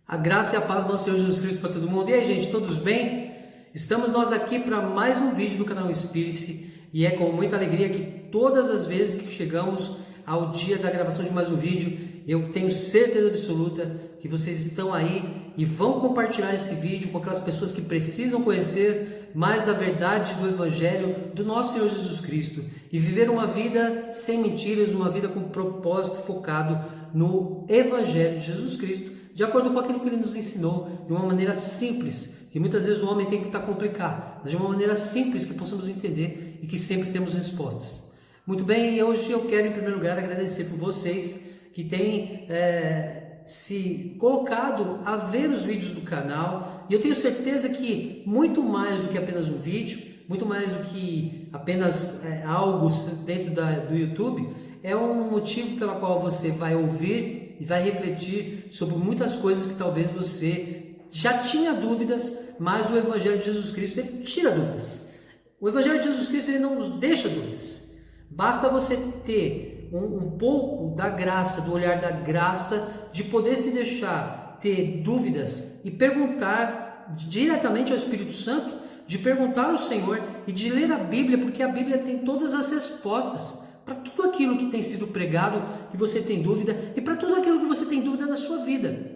A graça e a paz do nosso Senhor Jesus Cristo para todo mundo. E aí, gente, todos bem? Estamos nós aqui para mais um vídeo do canal Inspire-se e é com muita alegria que todas as vezes que chegamos ao dia da gravação de mais um vídeo, eu tenho certeza absoluta que vocês estão aí e vão compartilhar esse vídeo com aquelas pessoas que precisam conhecer mais da verdade do Evangelho do nosso Senhor Jesus Cristo e viver uma vida sem mentiras, uma vida com propósito focado no Evangelho de Jesus Cristo, de acordo com aquilo que ele nos ensinou, de uma maneira simples, que muitas vezes o homem tem que tentar complicar, mas de uma maneira simples que possamos entender e que sempre temos respostas. Muito bem, e hoje eu quero em primeiro lugar agradecer por vocês que têm se colocado a ver os vídeos do canal, e eu tenho certeza que muito mais do que apenas um vídeo, muito mais do que apenas algo dentro do YouTube, é um motivo pelo qual você vai ouvir e vai refletir sobre muitas coisas que talvez você já tinha dúvidas, mas o Evangelho de Jesus Cristo ele tira dúvidas. O Evangelho de Jesus Cristo ele não nos deixa dúvidas. Basta você ter um pouco da graça, do olhar da graça, de poder se deixar ter dúvidas e perguntar diretamente ao Espírito Santo, de perguntar ao Senhor e de ler a Bíblia, porque a Bíblia tem todas as respostas para tudo aquilo que tem sido pregado, que você tem dúvida, e para tudo aquilo que você tem dúvida na sua vida.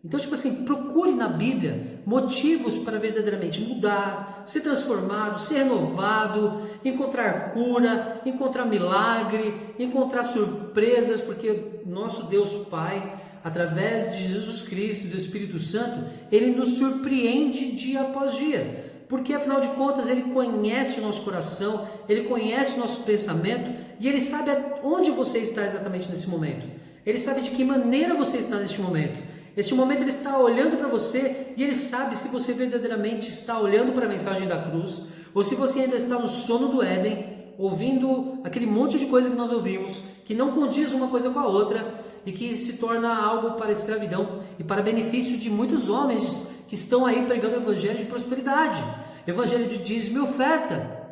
Então, procure na Bíblia motivos para verdadeiramente mudar, ser transformado, ser renovado, encontrar cura, encontrar milagre, encontrar surpresas, porque nosso Deus Pai, através de Jesus Cristo e do Espírito Santo, Ele nos surpreende dia após dia. Porque afinal de contas Ele conhece o nosso coração, Ele conhece o nosso pensamento e Ele sabe onde você está exatamente nesse momento. Ele sabe de que maneira você está neste momento. Este momento Ele está olhando para você e Ele sabe se você verdadeiramente está olhando para a mensagem da cruz ou se você ainda está no sono do Éden, ouvindo aquele monte de coisa que nós ouvimos, que não condiz uma coisa com a outra e que se torna algo para escravidão e para benefício de muitos homens que estão aí pregando o evangelho de prosperidade, evangelho de dízimo e oferta,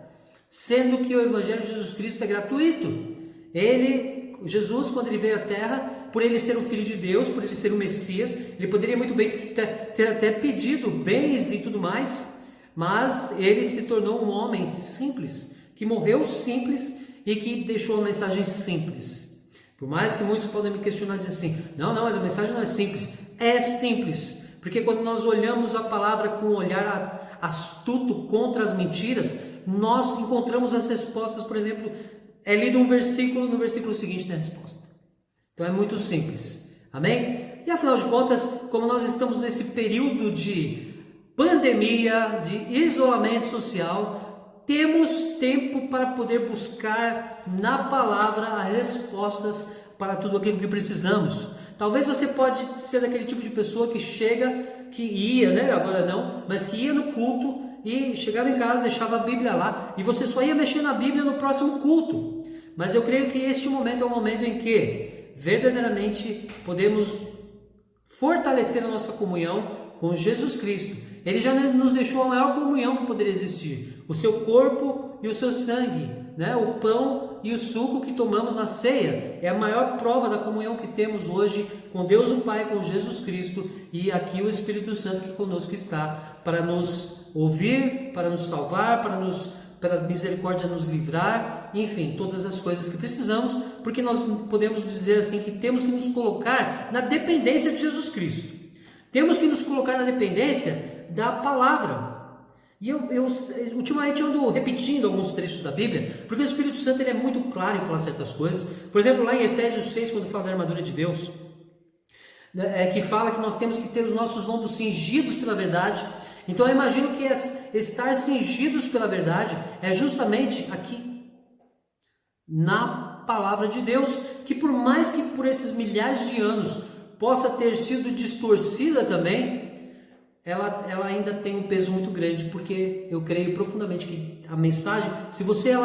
sendo que o evangelho de Jesus Cristo é gratuito. Jesus, quando ele veio à terra, por ele ser o Filho de Deus, por ele ser o Messias, ele poderia muito bem ter até pedido bens e tudo mais, mas ele se tornou um homem simples, que morreu simples e que deixou uma mensagem simples. Por mais que muitos podem me questionar e dizer assim, não, mas a mensagem não é simples. É simples. Porque quando nós olhamos a palavra com um olhar astuto contra as mentiras, nós encontramos as respostas. Por exemplo, é lido um versículo, no versículo seguinte tem a resposta. Então é muito simples. Amém? E afinal de contas, como nós estamos nesse período de pandemia, de isolamento social, temos tempo para poder buscar na palavra as respostas para tudo aquilo que precisamos. Talvez você pode ser daquele tipo de pessoa que ia, agora não, mas que ia no culto e chegava em casa, deixava a Bíblia lá e você só ia mexer na Bíblia no próximo culto. Mas eu creio que este momento é um momento em que verdadeiramente podemos fortalecer a nossa comunhão com Jesus Cristo. Ele já nos deixou a maior comunhão que poderia existir, o seu corpo e o seu sangue, o pão e o suco que tomamos na ceia, é a maior prova da comunhão que temos hoje com Deus o Pai, com Jesus Cristo e aqui o Espírito Santo que conosco está, para nos ouvir, para nos salvar, para misericórdia nos livrar, enfim, todas as coisas que precisamos, porque nós podemos dizer assim que temos que nos colocar na dependência de Jesus Cristo, temos que nos colocar na dependência da palavra. E eu ultimamente ando repetindo alguns trechos da Bíblia, porque o Espírito Santo ele é muito claro em falar certas coisas. Por exemplo, lá em Efésios 6, quando fala da armadura de Deus, que fala que nós temos que ter os nossos lombos cingidos pela verdade. Então eu imagino que estar cingidos pela verdade é justamente aqui, na palavra de Deus, que por mais que por esses milhares de anos possa ter sido distorcida também, ela ainda tem um peso muito grande, porque eu creio profundamente que a mensagem, se você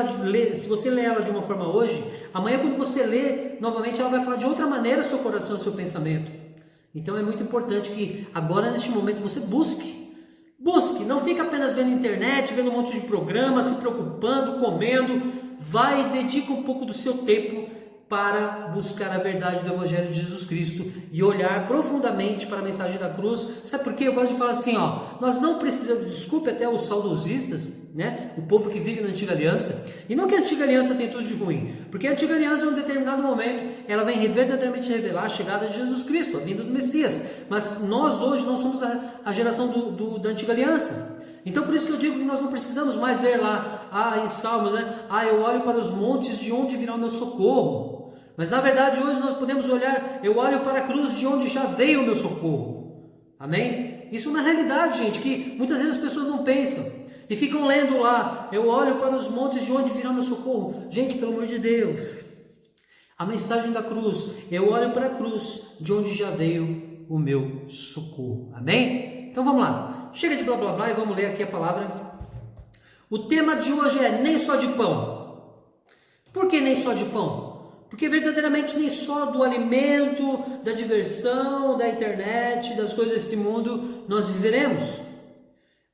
lê ela de uma forma hoje, amanhã quando você lê novamente, ela vai falar de outra maneira seu coração, seu pensamento. Então é muito importante que agora neste momento você busque, não fique apenas vendo internet, vendo um monte de programas, se preocupando, comendo, vai e dedica um pouco do seu tempo para buscar a verdade do Evangelho de Jesus Cristo e olhar profundamente para a mensagem da cruz. Sabe por quê? Eu gosto de falar assim, nós não precisamos, desculpe até os saudosistas, né? O povo que vive na Antiga Aliança, e não que a Antiga Aliança tem tudo de ruim, porque a Antiga Aliança em um determinado momento, ela vem verdadeiramente revelar a chegada de Jesus Cristo, a vinda do Messias, mas nós hoje não somos a geração da Antiga Aliança. Então por isso que eu digo que nós não precisamos mais ler lá, em Salmos, né? Eu olho para os montes, de onde virá o meu socorro? Mas na verdade hoje nós podemos olhar, eu olho para a cruz, de onde já veio o meu socorro. Amém? Isso é uma realidade, gente, que muitas vezes as pessoas não pensam. E ficam lendo lá, eu olho para os montes, de onde virá o meu socorro. Gente, pelo amor de Deus. A mensagem da cruz, eu olho para a cruz, de onde já veio o meu socorro. Amém? Então vamos lá. Chega de blá blá blá e vamos ler aqui a palavra. O tema de hoje é nem só de pão. Por que nem só de pão? Porque verdadeiramente nem só do alimento, da diversão, da internet, das coisas desse mundo nós viveremos.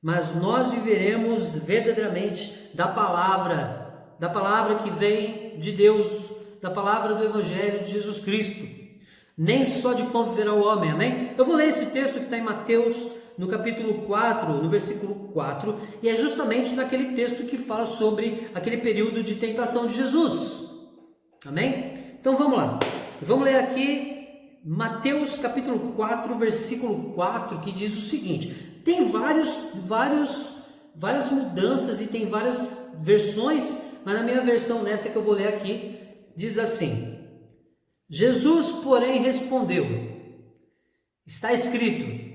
Mas nós viveremos verdadeiramente da palavra que vem de Deus, da palavra do Evangelho de Jesus Cristo. Nem só de pão viverá o homem, amém? Eu vou ler esse texto que está em Mateus, no capítulo 4, no versículo 4, e é justamente naquele texto que fala sobre aquele período de tentação de Jesus. Amém? Então vamos lá. Vamos ler aqui Mateus capítulo 4, versículo 4, que diz o seguinte. Tem várias mudanças e tem várias versões, mas na minha versão, nessa que eu vou ler aqui, diz assim: Jesus, porém, respondeu: está escrito,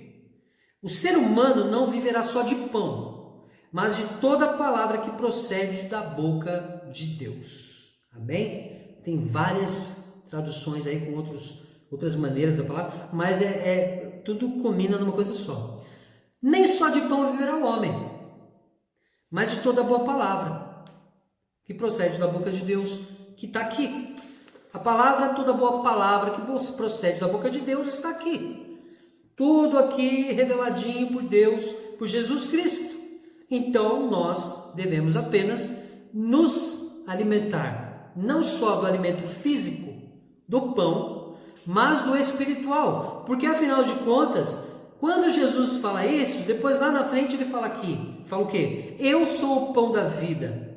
o ser humano não viverá só de pão, mas de toda palavra que procede da boca de Deus. Amém? Tem várias traduções aí com outras maneiras da palavra, mas tudo combina numa coisa só. Nem só de pão viverá o homem, mas de toda boa palavra que procede da boca de Deus, que está aqui. A palavra, toda boa palavra que procede da boca de Deus está aqui. Tudo aqui reveladinho por Deus, por Jesus Cristo. Então nós devemos apenas nos alimentar, não só do alimento físico, do pão, mas do espiritual. Porque afinal de contas, quando Jesus fala isso, depois lá na frente ele fala o quê? Eu sou o pão da vida.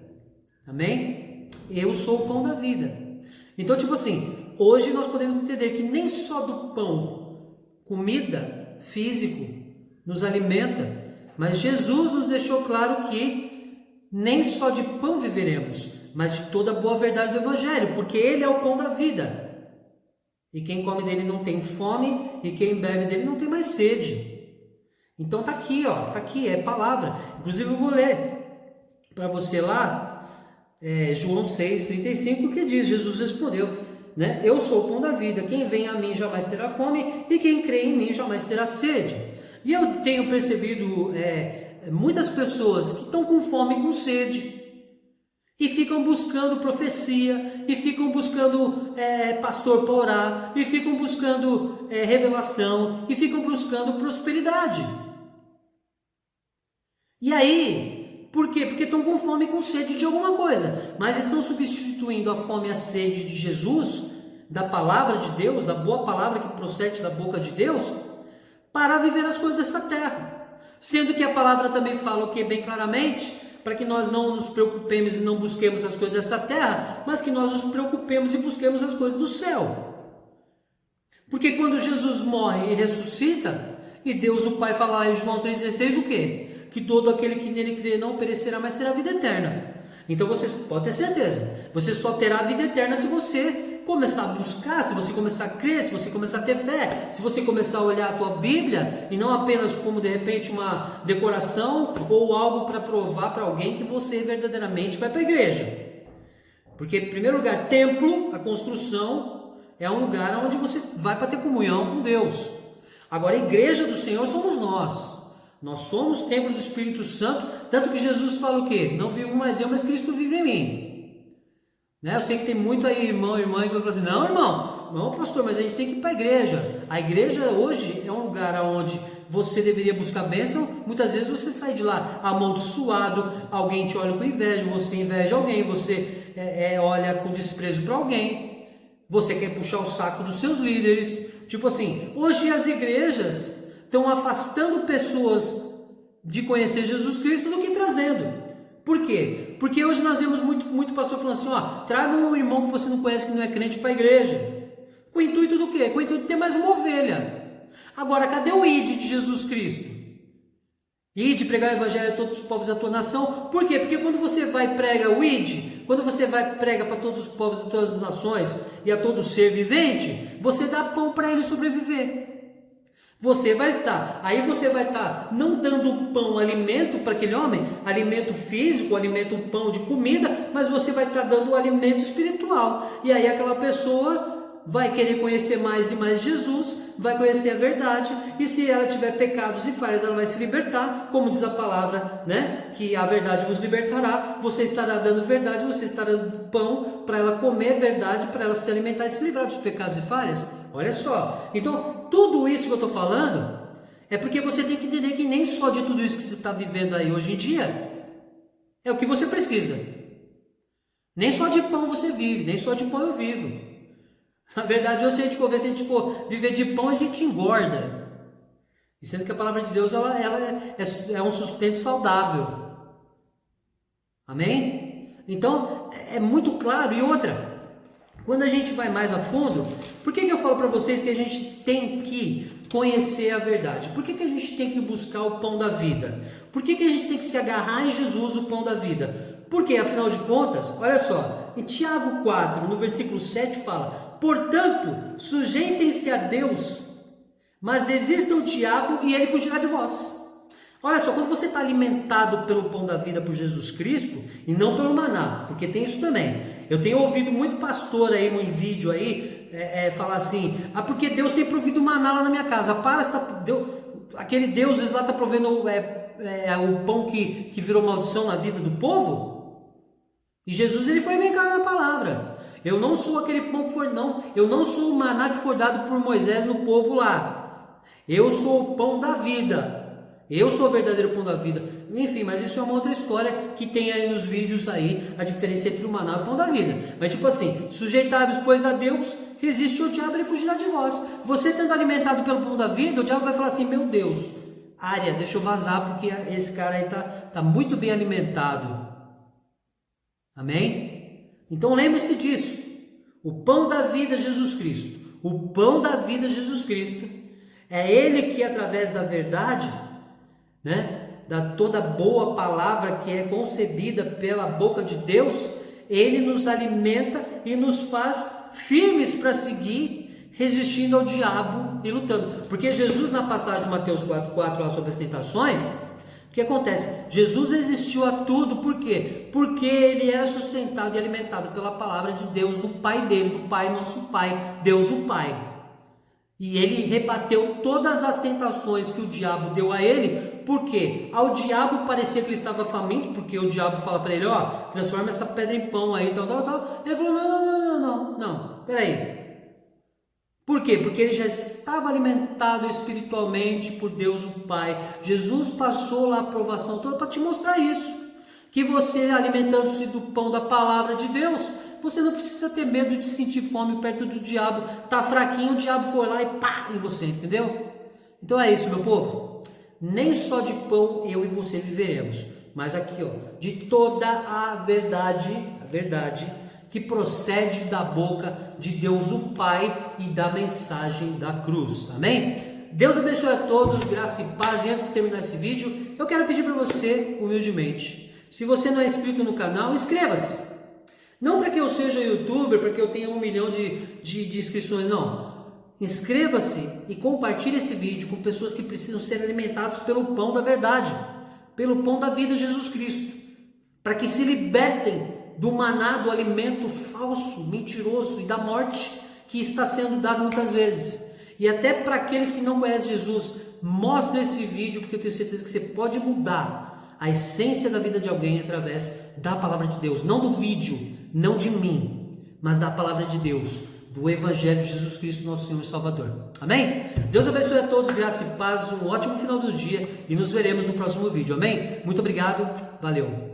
Amém? Eu sou o pão da vida. Então, tipo assim, hoje nós podemos entender que nem só do pão, comida, físico, nos alimenta, mas Jesus nos deixou claro que nem só de pão viveremos, mas de toda a boa verdade do Evangelho, porque Ele é o pão da vida. E quem come dele não tem fome, e quem bebe dele não tem mais sede. Então tá aqui, tá aqui, é palavra. Inclusive eu vou ler para você lá, João 6,35, que diz, Jesus respondeu, né? Eu sou o pão da vida, quem vem a mim jamais terá fome, e quem crê em mim jamais terá sede. E eu tenho percebido muitas pessoas que estão com fome e com sede, e ficam buscando profecia, e ficam buscando pastor para orar, e ficam buscando revelação, e ficam buscando prosperidade. E aí, por quê? Porque estão com fome e com sede de alguma coisa, mas estão substituindo a fome e a sede de Jesus, da palavra de Deus, da boa palavra que procede da boca de Deus, para viver as coisas dessa terra. Sendo que a palavra também fala o que bem claramente, para que nós não nos preocupemos e não busquemos as coisas dessa terra, mas que nós nos preocupemos e busquemos as coisas do céu. Porque quando Jesus morre e ressuscita, e Deus o Pai fala lá em João 3,16 o quê? Que todo aquele que nele crê não perecerá, mas terá vida eterna. Então vocês podem ter certeza, você só terá a vida eterna se você começar a buscar, se você começar a crer, se você começar a ter fé, se você começar a olhar a tua Bíblia e não apenas como de repente uma decoração ou algo para provar para alguém que você verdadeiramente vai para a igreja. Porque em primeiro lugar, templo, a construção, é um lugar onde você vai para ter comunhão com Deus. Agora a igreja do Senhor somos nós. Nós somos templo do Espírito Santo, tanto que Jesus fala o quê? Não vivo mais eu, mas Cristo vive em mim. Né? Eu sei que tem muito aí irmão e irmã que vai falar assim, não pastor, mas a gente tem que ir para a igreja. A igreja hoje é um lugar onde você deveria buscar bênção, muitas vezes você sai de lá amaldiçoado, alguém te olha com inveja, você inveja alguém, você olha com desprezo para alguém. você quer puxar o saco dos seus líderes. Tipo assim, hoje as igrejas estão afastando pessoas de conhecer Jesus Cristo do que trazendo. Por quê? Porque hoje nós vemos muito pastor falando assim, ó, traga um irmão que você não conhece, que não é crente, para a igreja. Com o intuito do quê? Com o intuito de ter mais uma ovelha. Agora, cadê o id de Jesus Cristo? Ide pregar o evangelho a todos os povos da tua nação. Por quê? Porque quando você vai e prega o id, quando você vai e prega para todos os povos de todas as nações e a todo ser vivente, você dá pão para ele sobreviver. Você vai estar não dando pão, alimento para aquele homem, alimento físico, alimento, pão de comida, mas você vai estar dando o alimento espiritual. E aí aquela pessoa vai querer conhecer mais e mais Jesus, vai conhecer a verdade, e se ela tiver pecados e falhas, ela vai se libertar, como diz a palavra, né? Que a verdade vos libertará. Você estará dando verdade, você estará dando pão para ela comer verdade, para ela se alimentar e se livrar dos pecados e falhas. Olha só, então tudo isso que eu estou falando é porque você tem que entender que nem só de tudo isso que você está vivendo aí hoje em dia é o que você precisa. Nem só de pão você vive, nem só de pão eu vivo. Na verdade, se a gente for viver de pão, a gente engorda. E sendo que a palavra de Deus ela é um sustento saudável. Amém? Então, é muito claro. E outra, quando a gente vai mais a fundo, por que eu falo para vocês que a gente tem que conhecer a verdade? Por que a gente tem que buscar o pão da vida? Por que a gente tem que se agarrar em Jesus, o pão da vida? Porque, afinal de contas, olha só, em Tiago 4, no versículo 7 fala: portanto, sujeitem-se a Deus, mas resistam o diabo e ele fugirá de vós. Olha só, quando você está alimentado pelo pão da vida por Jesus Cristo, e não pelo maná, porque tem isso também. Eu tenho ouvido muito pastor aí, em vídeo aí, falar assim, porque Deus tem provido maná lá na minha casa. Aquele Deus lá está provendo o pão que virou maldição na vida do povo? E Jesus ele foi bem claro na palavra. Eu não sou aquele pão que foi, não. Eu não sou o maná que foi dado por Moisés no povo lá. Eu sou o pão da vida. Eu sou o verdadeiro pão da vida. Enfim, mas isso é uma outra história que tem aí nos vídeos aí, a diferença entre o maná e o pão da vida. Mas tipo assim, sujeitáveis pois a Deus, resiste o diabo e ele fugirá de vós. Você estando alimentado pelo pão da vida, o diabo vai falar assim, meu Deus, área, deixa eu vazar porque esse cara aí tá muito bem alimentado. Amém? Então lembre-se disso. O pão da vida é Jesus Cristo. O pão da vida é Jesus Cristo. É Ele que através da verdade, né, da toda boa palavra que é concebida pela boca de Deus, Ele nos alimenta e nos faz firmes para seguir, resistindo ao diabo e lutando. Porque Jesus, na passagem de Mateus 4,4 lá sobre as tentações, o que acontece? Jesus resistiu a tudo, por quê? Porque ele era sustentado e alimentado pela palavra de Deus, do Pai dele, do Pai, nosso Pai, Deus o Pai. E ele rebateu todas as tentações que o diabo deu a ele, porque ao diabo parecia que ele estava faminto, porque o diabo fala para ele, transforma essa pedra em pão aí, tal. Ele falou, não, peraí. Por quê? Porque ele já estava alimentado espiritualmente por Deus o Pai. Jesus passou lá a provação toda para te mostrar isso. Que você, alimentando-se do pão da palavra de Deus, você não precisa ter medo de sentir fome perto do diabo. Tá fraquinho, o diabo foi lá e pá, em você, entendeu? Então é isso, meu povo. Nem só de pão eu e você viveremos, mas aqui, de toda a verdade que procede da boca de Deus o Pai e da mensagem da cruz. Amém? Deus abençoe a todos, graça e paz. E antes de terminar esse vídeo, eu quero pedir para você, humildemente, se você não é inscrito no canal, inscreva-se. Não para que eu seja youtuber, para que eu tenha 1 milhão de inscrições, não. Inscreva-se e compartilhe esse vídeo com pessoas que precisam ser alimentados pelo pão da verdade, pelo pão da vida, Jesus Cristo, para que se libertem do maná, do alimento falso, mentiroso e da morte que está sendo dado muitas vezes. E até para aqueles que não conhecem Jesus, mostre esse vídeo, porque eu tenho certeza que você pode mudar a essência da vida de alguém através da palavra de Deus. Não do vídeo, não de mim, mas da palavra de Deus, do Evangelho de Jesus Cristo, nosso Senhor e Salvador. Amém? Deus abençoe a todos, graça e paz, um ótimo final do dia e nos veremos no próximo vídeo. Amém? Muito obrigado, valeu!